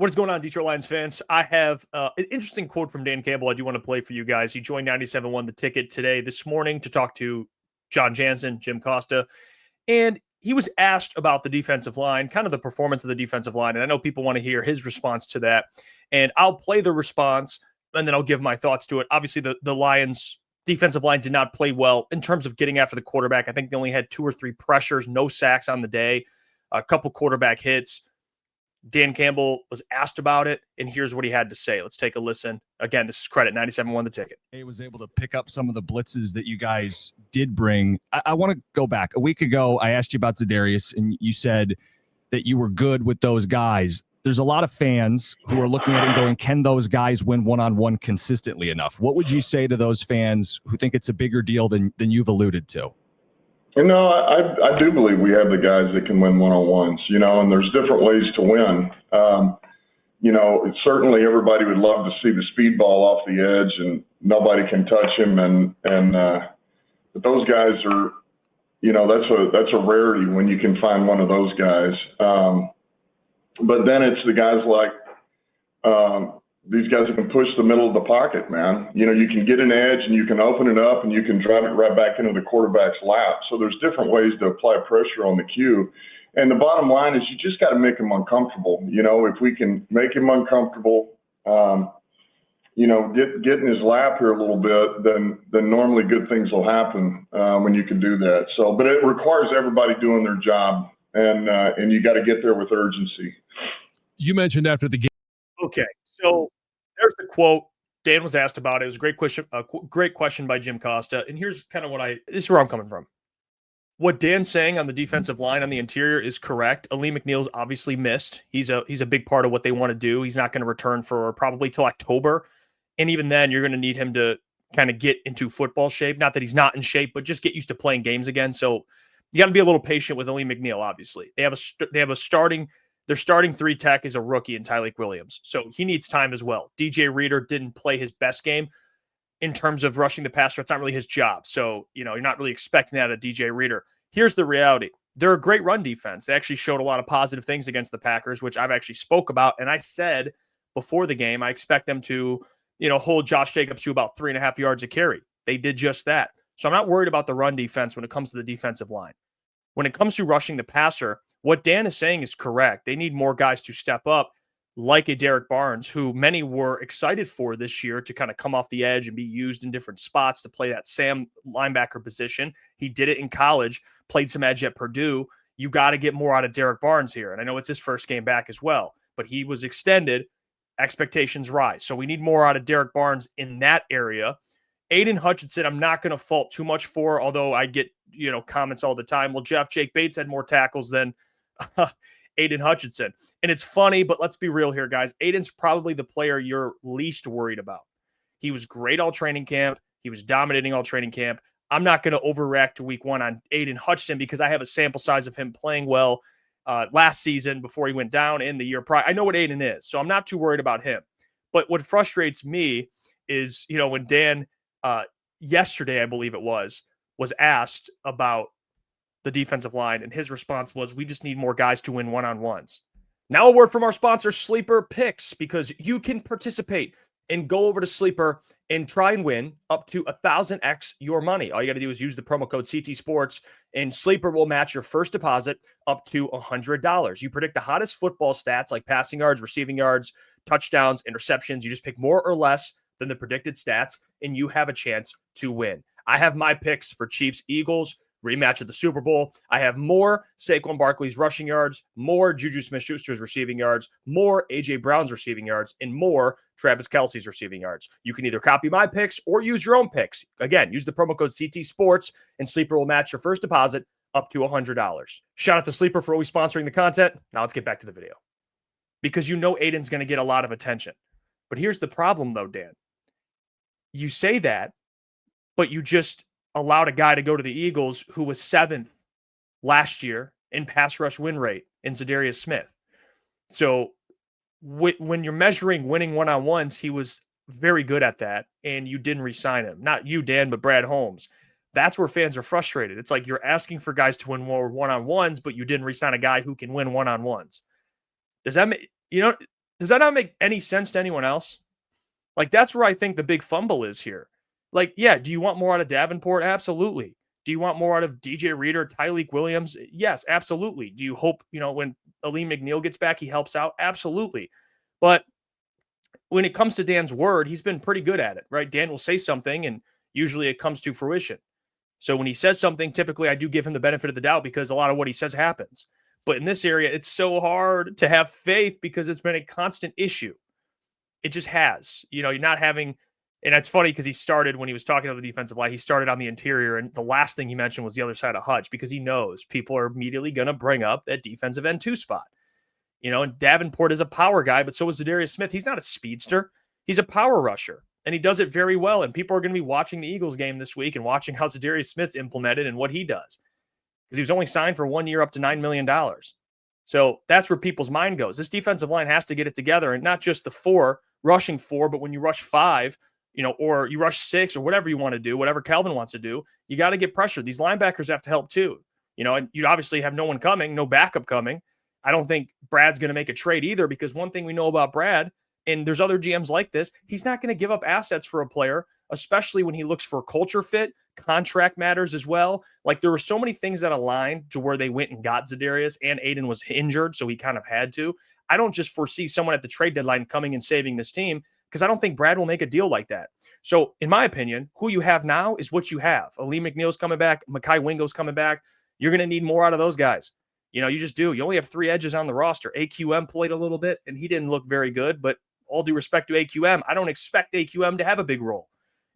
What is going on, Detroit Lions fans? I have an interesting quote from Dan Campbell I do want to play for you guys. He joined 97.1 The Ticket this morning to talk to John Jansen, Jim Costa, and he was asked about the defensive line, kind of the performance of the defensive line, and I know people want to hear his response to that, and I'll play the response, and then I'll give my thoughts to it. Obviously, the Lions' defensive line did not play well in terms of getting after the quarterback. I think they only had 2 or 3 pressures, no sacks on the day, a couple quarterback hits. Dan Campbell was asked about it, and here's what he had to say. Let's take a listen. Again, this is Credit 97.1 The Ticket. He was able to pick up some of the blitzes that you guys did bring. I want to go back. A week ago, I asked you about Za'Darius, and you said that you were good with those guys. There's a lot of fans who are looking at it and going, can those guys win one-on-one consistently enough? What would you say to those fans who think it's a bigger deal than you've alluded to? I do believe we have the guys that can win one-on-ones, and there's different ways to win. Certainly everybody would love to see the speed ball off the edge and nobody can touch him. But those guys are, that's a rarity when you can find one of those guys. But then it's the guys like these guys who can push the middle of the pocket, man. You can get an edge and you can open it up and you can drive it right back into the quarterback's lap. So there's different ways to apply pressure on the Q. And the bottom line is you just got to make him uncomfortable. If we can make him uncomfortable, get in his lap here a little bit, then normally good things will happen when you can do that. So, but it requires everybody doing their job, and you got to get there with urgency. You mentioned after the game. Okay, so there's the quote. Dan was asked about it. It was a great question by Jim Costa. And here's kind of this is where I'm coming from. What Dan's saying on the defensive line on the interior is correct. Aleem McNeil's obviously missed. He's a big part of what they want to do. He's not going to return for probably till October. And even then, you're going to need him to kind of get into football shape. Not that he's not in shape, but just get used to playing games again. So you got to be a little patient with Aleem McNeil, obviously. Their starting 3 tech is a rookie in Tyleik Williams. So he needs time as well. DJ Reader didn't play his best game in terms of rushing the passer. It's not really his job. So, you're not really expecting that of DJ Reader. Here's the reality. They're a great run defense. They actually showed a lot of positive things against the Packers, which I've actually spoke about. And I said before the game, I expect them to, hold Josh Jacobs to about 3.5 yards a carry. They did just that. So I'm not worried about the run defense when it comes to the defensive line. When it comes to rushing the passer, what Dan is saying is correct. They need more guys to step up, like a Derek Barnes, who many were excited for this year to kind of come off the edge and be used in different spots to play that Sam linebacker position. He did it in college, played some edge at Purdue. You got to get more out of Derek Barnes here. And I know it's his first game back as well, but he was extended. Expectations rise. So we need more out of Derek Barnes in that area. Aiden Hutchinson, I'm not going to fault too much for, although I get, comments all the time. Well, Jake Bates had more tackles than Aiden Hutchinson. And it's funny, but let's be real here, guys. Aiden's probably the player you're least worried about. He was great all training camp. He was dominating all training camp. I'm not going to overreact to week 1 on Aiden Hutchinson because I have a sample size of him playing well last season before he went down in the year prior. I know what Aiden is, so I'm not too worried about him. But what frustrates me is, when Dan yesterday, I believe it was asked about the defensive line, and his response was, we just need more guys to win one-on-ones. Now a word from our sponsor, Sleeper Picks, because you can participate and go over to Sleeper and try and win up to 1,000x your money. All you got to do is use the promo code CT Sports, and Sleeper will match your first deposit up to $100. You predict the hottest football stats like passing yards, receiving yards, touchdowns, interceptions. You just pick more or less than the predicted stats, and you have a chance to win. I have my picks for Chiefs, Eagles, rematch of the Super Bowl. I have more Saquon Barkley's rushing yards, more Juju Smith-Schuster's receiving yards, more A.J. Brown's receiving yards, and more Travis Kelce's receiving yards. You can either copy my picks or use your own picks. Again, use the promo code CT Sports, and Sleeper will match your first deposit up to $100. Shout out to Sleeper for always sponsoring the content. Now let's get back to the video. Because Aiden's going to get a lot of attention. But here's the problem, though, Dan. You say that, but you just allowed a guy to go to the Eagles who was 7th last year in pass rush win rate in Za'Darius Smith. So when you're measuring winning one-on-ones, he was very good at that, and you didn't re-sign him. Not you, Dan, but Brad Holmes. That's where fans are frustrated. It's like you're asking for guys to win more one-on-ones, but you didn't re-sign a guy who can win one-on-ones. Does that make, Does that not make any sense to anyone else? Like, that's where I think the big fumble is here. Like, yeah, do you want more out of Davenport? Absolutely. Do you want more out of DJ Reader, Tyleek Williams? Yes, absolutely. Do you hope, when Aleem McNeil gets back, he helps out? Absolutely. But when it comes to Dan's word, he's been pretty good at it, right? Dan will say something and usually it comes to fruition. So when he says something, typically I do give him the benefit of the doubt because a lot of what he says happens. But in this area, it's so hard to have faith because it's been a constant issue. It just has. You're not having, and it's funny because he started when he was talking to the defensive line, he started on the interior, and the last thing he mentioned was the other side of Hutch because he knows people are immediately going to bring up that defensive end 2 spot. And Davenport is a power guy, but so is Zadarius Smith. He's not a speedster. He's a power rusher, and he does it very well. And people are going to be watching the Eagles game this week and watching how Zadarius Smith's implemented and what he does because he was only signed for 1 year up to $9 million. So that's where people's mind goes. This defensive line has to get it together, and not just the 4, rushing 4, but when you rush 5, or you rush 6 or whatever you want to do, whatever Calvin wants to do, you got to get pressure. These linebackers have to help too. And you obviously have no one coming, no backup coming. I don't think Brad's going to make a trade either because one thing we know about Brad, and there's other GMs like this, he's not going to give up assets for a player, especially when he looks for culture fit. Contract matters as well. Like there were so many things that aligned to where they went and got Zadarius, and Aiden was injured, so he kind of had to. I don't just foresee someone at the trade deadline coming and saving this team because I don't think Brad will make a deal like that. So in my opinion, who you have now is what you have. Aleem McNeil's coming back. Mekhi Wingo's coming back. You're going to need more out of those guys. You just do. You only have 3 edges on the roster. AQM played a little bit, and he didn't look very good. But all due respect to AQM, I don't expect AQM to have a big role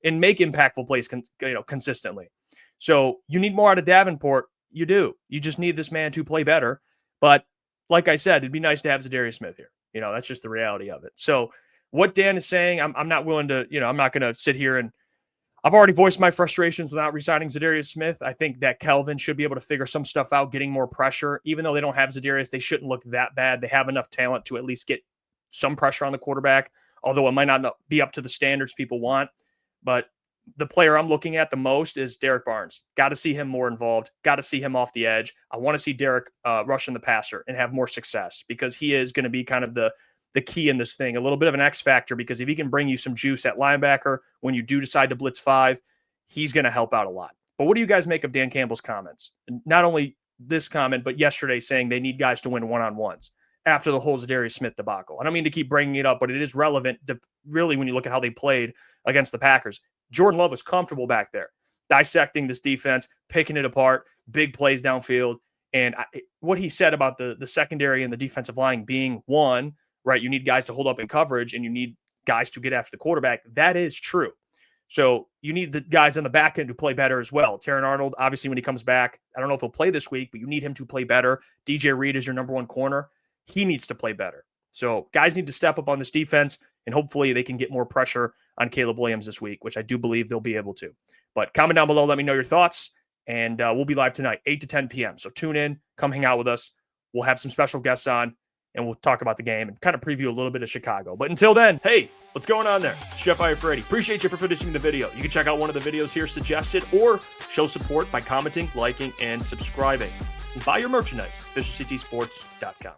and make impactful plays consistently. So you need more out of Davenport. You do. You just need this man to play better. But like I said, it'd be nice to have Zadarius Smith here. That's just the reality of it. So what Dan is saying, I'm not willing to, I'm not going to sit here and I've already voiced my frustrations without re-signing Zadarius Smith. I think that Kelvin should be able to figure some stuff out, getting more pressure. Even though they don't have Zadarius, they shouldn't look that bad. They have enough talent to at least get some pressure on the quarterback, although it might not be up to the standards people want. But the player I'm looking at the most is Derek Barnes. Got to see him more involved. Got to see him off the edge. I want to see Derek rushing the passer and have more success because he is going to be kind of the key in this thing, a little bit of an X factor, because if he can bring you some juice at linebacker when you do decide to blitz 5, he's going to help out a lot. But what do you guys make of Dan Campbell's comments? And not only this comment, but yesterday saying they need guys to win one-on-ones after the whole Zadarius Smith debacle. I don't mean to keep bringing it up, but it is relevant to really when you look at how they played against the Packers. Jordan Love was comfortable back there, dissecting this defense, picking it apart, big plays downfield. And what he said about the secondary and the defensive line being one, right, you need guys to hold up in coverage and you need guys to get after the quarterback. That is true. So you need the guys on the back end to play better as well. Terran Arnold, obviously, when he comes back, I don't know if he'll play this week, but you need him to play better. DJ Reed is your number 1 corner. He needs to play better. So guys need to step up on this defense, and hopefully they can get more pressure on Caleb Williams this week, which I do believe they'll be able to. But comment down below, let me know your thoughts, and we'll be live tonight, 8 to 10 p.m. So tune in, come hang out with us. We'll have some special guests on, and we'll talk about the game and kind of preview a little bit of Chicago. But until then, hey, what's going on there? It's Jeff Iafrate. Appreciate you for finishing the video. You can check out one of the videos here suggested or show support by commenting, liking, and subscribing. And buy your merchandise, officialctsports.com.